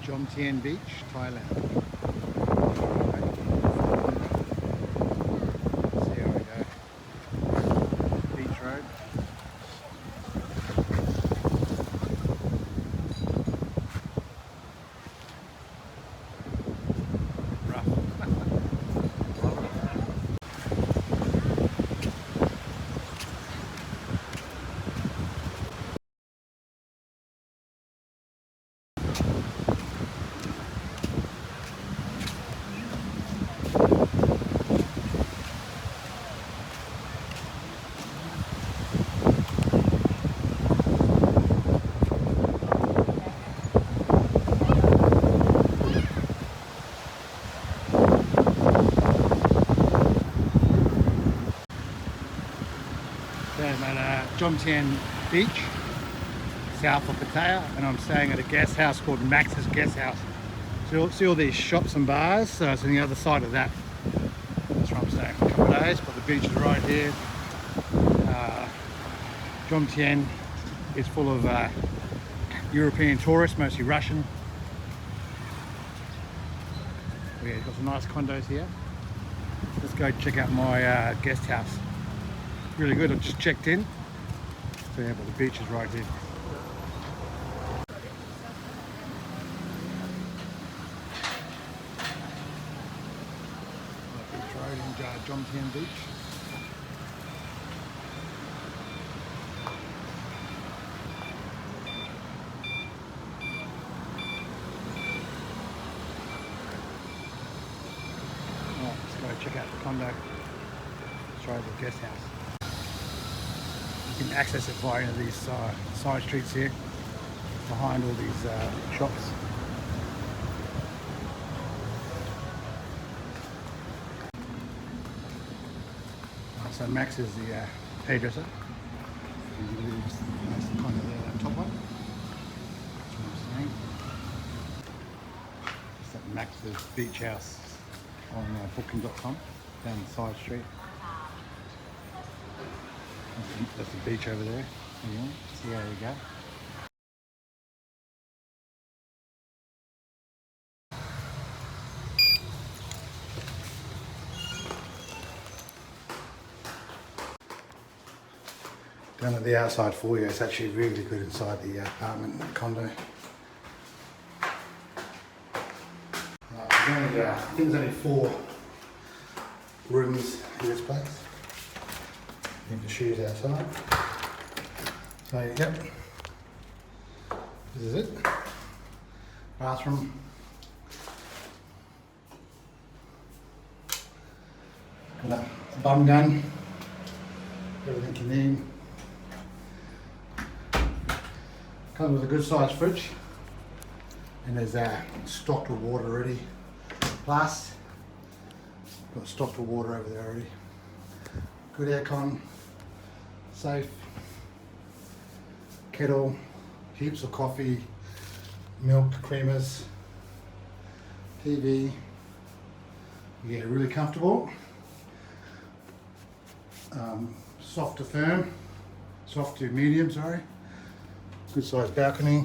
Jomtien Beach, Thailand. See how we go. Beach road. Rough. I'm at Jomtien Beach, south of Pattaya, and I'm staying at a guest house called Max's Guest House. So see all these shops and bars, so it's on the other side of that. That's where I'm staying for a couple of days, but the beach is right here. Jomtien is full of European tourists, mostly Russian. Yeah, got some nice condos here. Let's go check out my guest house. Really good. I've just checked in. So yeah, but the beach is right here. Beach road in Jomtien Beach. Alright, let's go check out the condo. Sorry, the guest house. You can access it via these side streets here, behind all these shops. So Max is the hairdresser. That's the kind of that top one. That's what I'm saying. It's at Max's Beach House on booking.com down the side street. That's the beach over there. Yeah, see how you go. Down at the outside foyer, it's actually really good inside the apartment condo. I think there's only 4 rooms in this place. Leave the shoes outside. So yep, this is it. Bathroom. Got a bum gun. Everything you need. Comes with a good sized fridge. And there's stocked with water already. Plus, got stocked with water over there already. Good aircon. Safe, kettle, heaps of coffee, milk, creamers, TV. You get really comfortable. Soft to firm, soft to medium, sorry. Good sized balcony.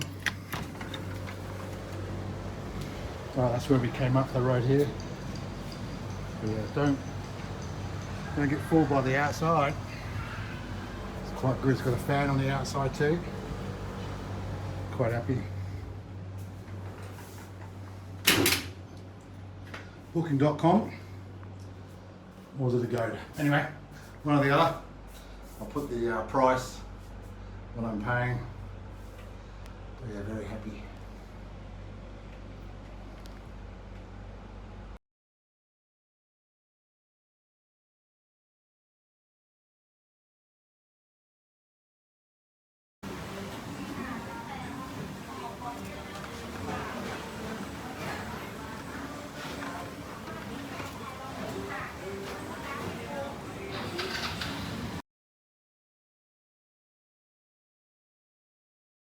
Oh, that's where we came up the road here. But yeah, don't get fooled by the outside. Quite good. It's got a fan on the outside too. Quite happy. Booking.com or was it a go? Anyway, one or the other. I'll put the price, what I'm paying. But yeah, very happy.